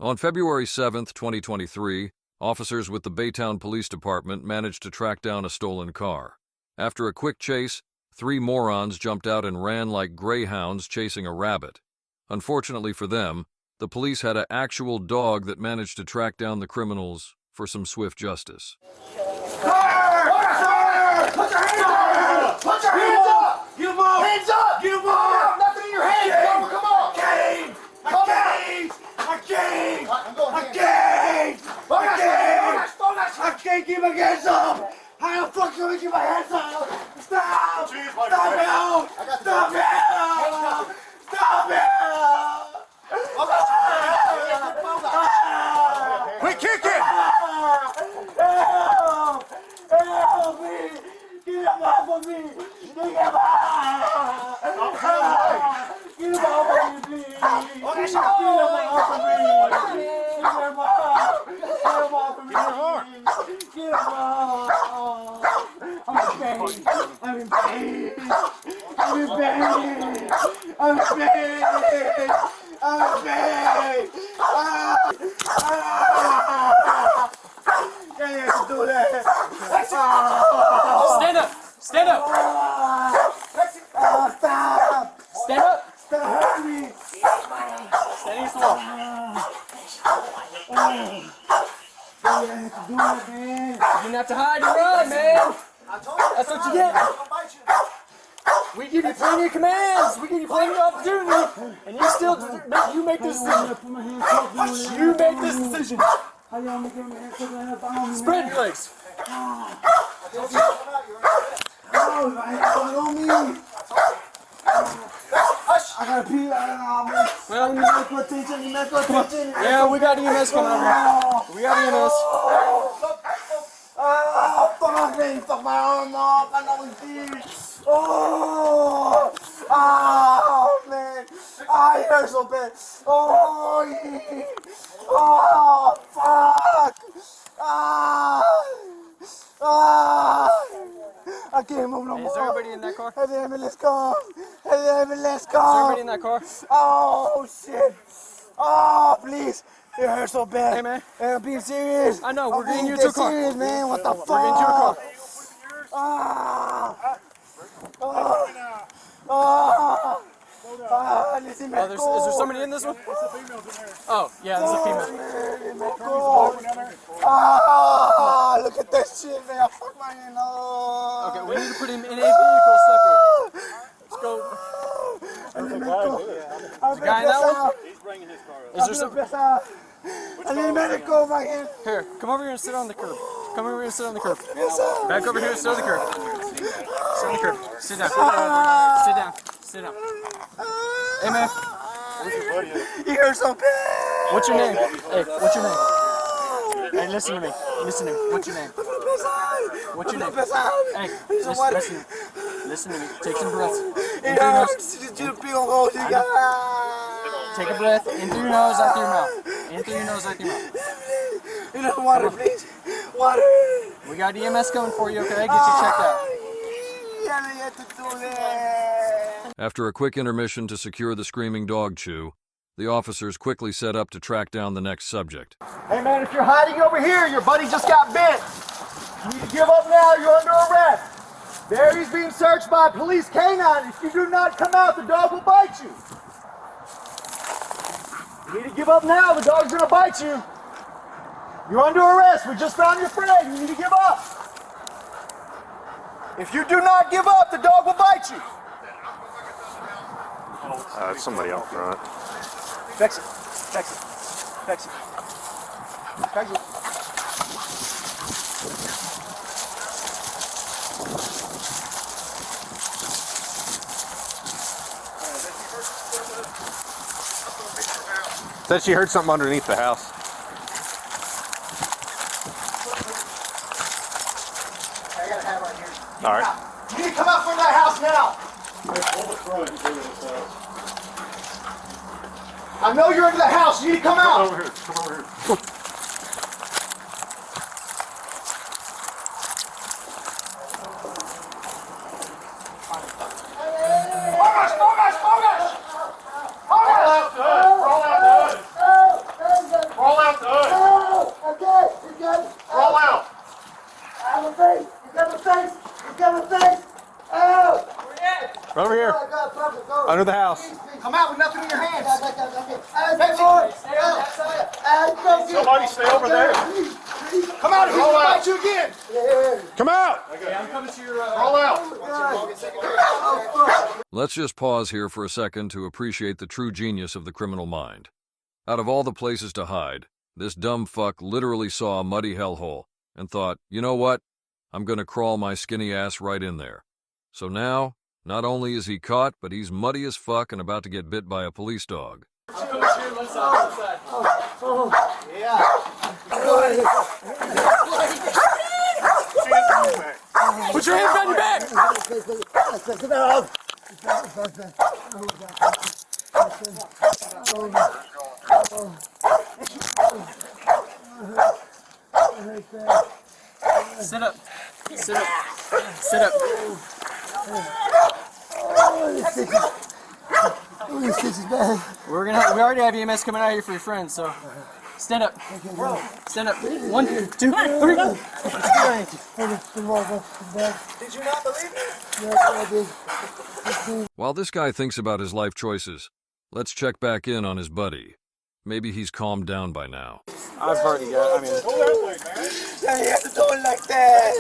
On February 7, 2023, officers with the Baytown Police Department managed to track down a stolen car. After a quick chase, 3 morons jumped out and ran like greyhounds chasing a rabbit. Unfortunately for them, the police had an actual dog that managed to track down the criminals for some swift justice. Fire! Fire! Put your hands up! Put your hands up! Get them up! Hands up! Get them up! Nothing in your hands! Come on! Game! I can't keep my hands up! How the fuck can we keep my hands up? Stop! Stop it! Stop it! Stop it! Quit kicking! Help! Help me! Get him off of me! Get him off! Get him off of me, please! Get him off of me! Get him off of me! Get him off! I'm in pain! I'm in pain! I'm in pain! I'm in pain! Can't do that! Stand up! Stand up! Stop! Stand up! Stop hurting me! Standing still. You have to do it, man. You didn't have to hide and run, man. That's what you get. We give you plenty of commands. We give you plenty of opportunity, and you still make this decision. You make this decision. Spread your legs. I gotta pee. Well, You medical attention. yeah, we got EMS coming over here. We got EMS. Fuck me. Fuck my arm off. I know it's deep. Oh, man. It hurts so bad. Oh, fuck. I can't move no more. Is there anybody in that car? Hey, the ambulance come. Hey, the ambulance come. Is there anybody in that car? Oh, shit. Oh, please. It hurts so bad. Hey, man. Hey, I'm being serious. I know, we're getting you to to a car. Serious, man. What the fuck? We're getting you to a car. Listen, Oh, is there somebody in this one? Oh, yeah, there's a female. Look at that shit, man. Fuck my hand. Okay, we need to put him in a vehicle separate. Let's go. There's a guy in that one? Is there some? I need medical, my hand. Here, come over here and sit on the curb. Come over here and sit on the curb. Back over here and sit on the curb. Sit on the curb. Sit down. Sit down. Sit down. Hey, man. He hurts so bad. What's your name? Hey, what's your name? Hey, listen to me. Listen to me. What's your name? What's your name? Hey, listen to me. Take some breaths. In through your nose. Take a breath in through your nose, out through your mouth. In through your nose, out through your mouth. You know, water, please. Water. We got EMS coming for you, okay? Get you checked out. After a quick intermission to secure the screaming dog chew, the officers quickly set up to track down the next subject. Hey man, if you're hiding over here, your buddy just got bit. You need to give up now, you're under arrest. There he's being searched by a police canine. If you do not come out, the dog will bite you. You need to give up now, the dog's gonna bite you. You're under arrest, we just found your friend, you need to give up. If you do not give up, the dog will bite you. It's somebody out front. Fix it. Said she heard something underneath the house. I got a hat right here. All right. You need to come out from that house now. I know you're in the house. You need to come out. Come over here. Under the house. Come out with nothing in your hands. Somebody stay over there. Come out, he's gonna fight you again. Come out! Okay, I'm coming to your. Roll out. Let's just pause here for a second to appreciate the true genius of the criminal mind. Out of all the places to hide, this dumb fuck literally saw a muddy hellhole and thought, you know what? I'm gonna crawl my skinny ass right in there. So now, not only is he caught, but he's muddy as fuck and about to get bit by a police dog. Put your hands behind your back! Sit up. Sit up. Sit up. We already have EMS coming out here for your friends, so stand up. Stand up. 1, 2, 3. Did you not believe me? While this guy thinks about his life choices, let's check back in on his buddy. Maybe he's calmed down by now. I've already got, I mean... Yeah, you have to do it like that.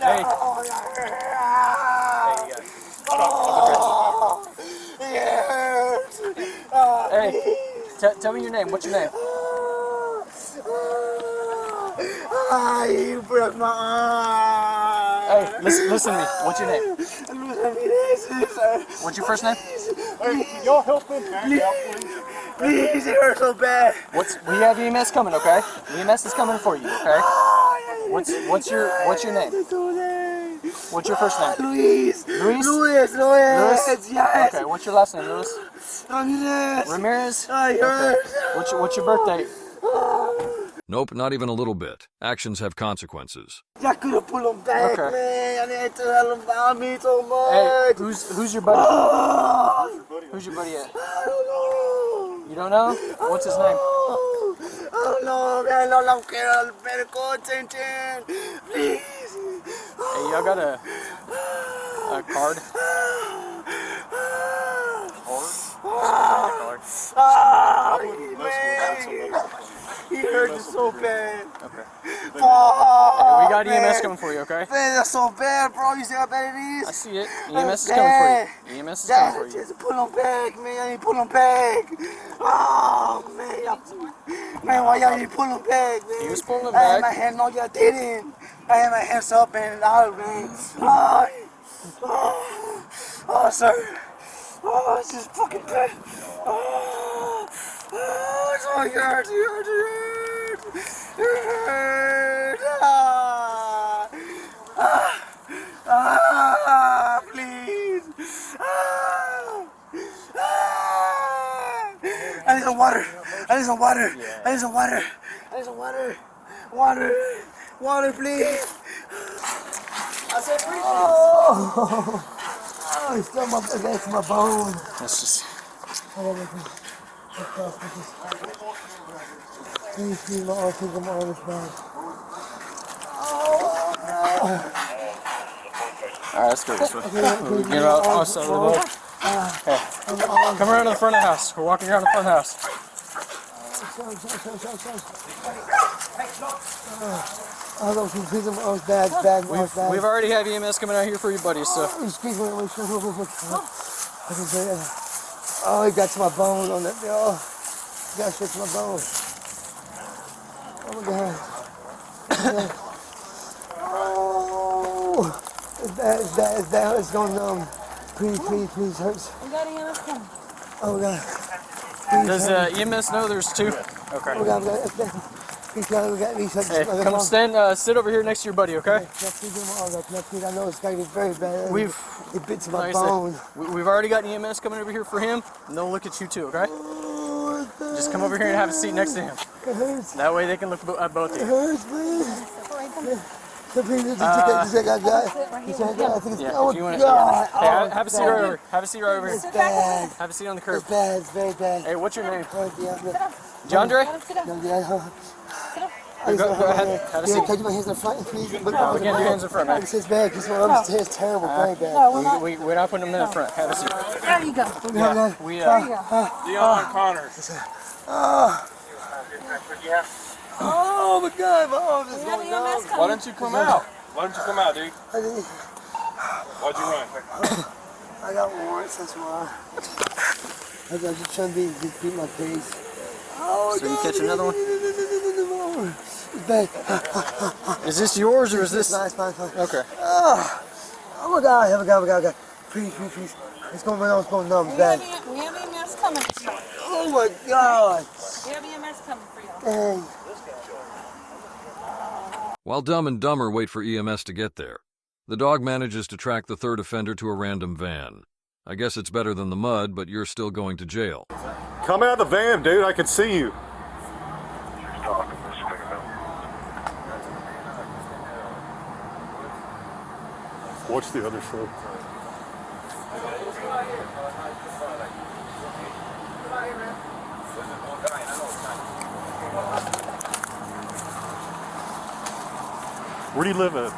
Hey. Hey, tell me your name. What's your name? You broke my arm. Hey, listen to me. What's your name? What's your first name? Y'all help him back out, Please, it hurts so bad. We have EMS coming, okay? EMS is coming for you, okay? What's your name? What's your first name? Luis. Luis? Luis. Luis? Yes. Okay, what's your last name, Luis? Ramirez. Ramirez? It hurts. Okay. What's your birthday? Nope, not even a little bit. Actions have consequences. I couldn't pull him back, Okay. man. I need to tell him about me so much. Hey, who's your buddy? Who's your buddy at? I don't know. You don't know? What's his name? I don't know, man. No, I'm scared. Medical attention. Please. Hey, y'all got a card? Man. He hurts so bad. Okay. We We got EMS coming for you, okay? Man, that's so bad, bro. You see how bad it I is? see it. EMS is coming for you. EMS is coming for you. Just pull him back, man. I need to pull him back. Oh, man. Man, why y'all need to pull him back, man? He was pulling him I had back. my hand, no, y'all didn't. I had my hands up and out, man. Oh, sir. Oh, it's just fucking bad. Oh, it's all hurt. It hurt. Please. I need some water. I need some water. I need some water. I need some water. Water, please. I said, please. Oh, it's still against my bone. That's just... Please, my arm, take my arm is bad. Alright, let's go this way. We'll get out outside of the boat. Hey, come around to the front of the house. We're walking around the front of the house. Please, my arm's bad, bad. We've already have EMS coming out here for you, buddies, so... Excuse me, oh, he got to my bone on that. Oh, he got straight to my bone. Oh my God. Oh, it's bad. It's going numb. Please, hurts. We got EMS coming. Oh my God. Does EMS know there's two? Okay. Oh my God, please, God, we got these. Hey, come sit over here next to your buddy, okay? I know it's going to be very bad. It bits my like bone. We've already got EMS coming over here for him, and they'll look at you too, okay? Just come over here and have a seat next to him. It hurts. That way they can look at both of It you. hurts, please. Yeah, if you want to. Yeah. Hey, have a seat right over. Have a seat right over here. It's bad. Have a seat on the curb. It's bad. It's very bad. Hey, what's your name? Sit DeAndre? up. Sit up. No, yeah, Sit up. Go ahead. Have a seat. Can I do my hands in front, please? We can't do hands in front, man. This is bad because my arms is terrible, very bad. No, we're not. We're not putting them in the front. Have a seat. There you go. Yeah, we, There you go. Leon Connor. Oh my God, my arms is We have going EMS numb. coming. Why don't you come out? Why don't you come out, dude? Why'd you run? I got warrants, that's why. I'm just trying to beat my face. Oh, So you catch another one? one? It's bad. Is this yours or is this? It's fine. Okay. Oh my God, oh my God. Please. It's going numb, it's going numb, it's bad. We have EMS coming. Oh my God. We have EMS coming for y'all. Dang. While Dumb and Dumber wait for EMS to get there, the dog manages to track the third offender to a random van. I guess it's better than the mud, but you're still going to jail. Come out of the van, dude. I can see you. Watch the other side. Where do you live at?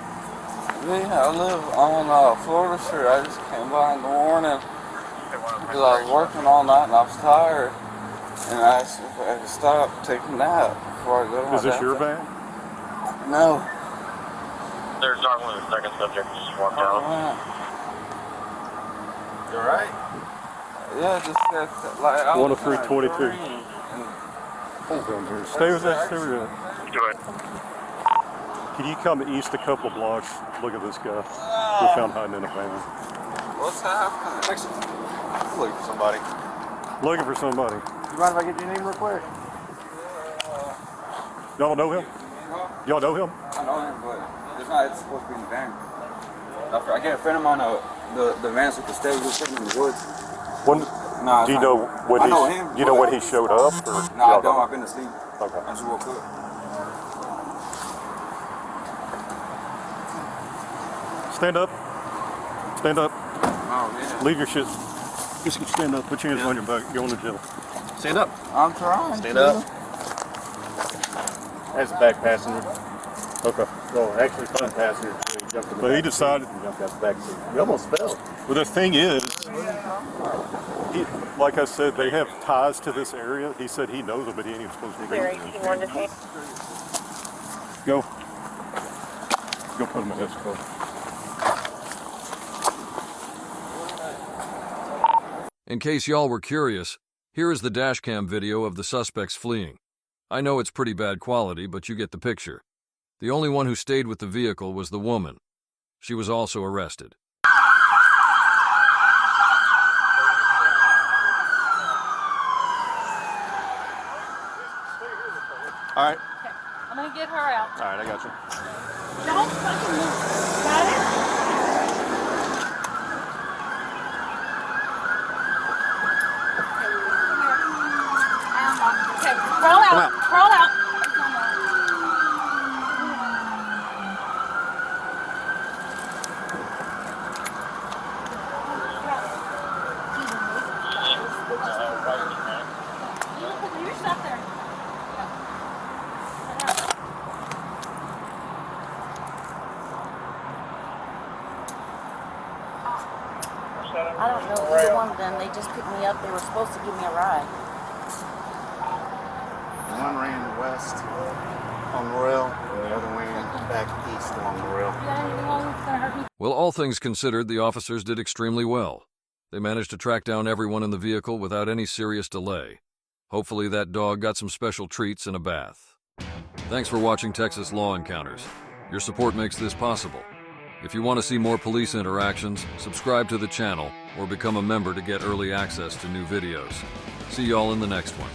Yeah, I live on Florida Street. I just came by in the morning because I was working all night and I was tired. And I asked if I could stop, take a nap before I go to my Is this dad's your house. van? No. There's not one of the second subject just walked out. You alright? Yeah, just like I was 103-22. Stay with that. Stay with that. Do it. Can you come east a couple of blocks? Look at this guy. We found hiding in a van. What's happening? Looking for somebody. Looking for somebody. You mind if I get your name real quick? Y'all know him? Y'all know him? I know him, but it's supposed to be in the van. I get a friend of mine, the van's with the stage, we're sitting in the woods. Do you know when I know him. Do you know when he showed up? Or No, I don't. I've been asleep. Okay. I just woke up. Stand up. Stand up. Oh, yeah. Leave your shit. Just stand up. Put your hands on your back. You're going to jail. Stand up. I'm trying. Stand up. As a back passenger. Okay. Well, actually, front passenger. So he jumped in the but he decided. He jumped out the back seat. He almost fell. Well, the thing is, like I said, they have ties to this area. He said he knows them, but he ain't even supposed to be there. Go. Go put him in this car. In case y'all were curious, here is the dashcam video of the suspects fleeing. I know it's pretty bad quality, but you get the picture. The only one who stayed with the vehicle was the woman. She was also arrested. All right. Okay. I'm gonna get her out. All right, I got you. Don't fucking move. Got it? Okay, crawl out. Come out. Crawl out. You stop there. I don't know either one of them. They just picked me up. They were supposed to give me a ride. One ran west on Royal, and the other ran back east along the Royal. You got anything wrong with gonna hurt me? Well, all things considered, the officers did extremely well. They managed to track down everyone in the vehicle without any serious delay. Hopefully that dog got some special treats and a bath. Thanks for watching Texas Law Encounters. Your support makes this possible. If you want to see more police interactions, subscribe to the channel or become a member to get early access to new videos. See y'all in the next one.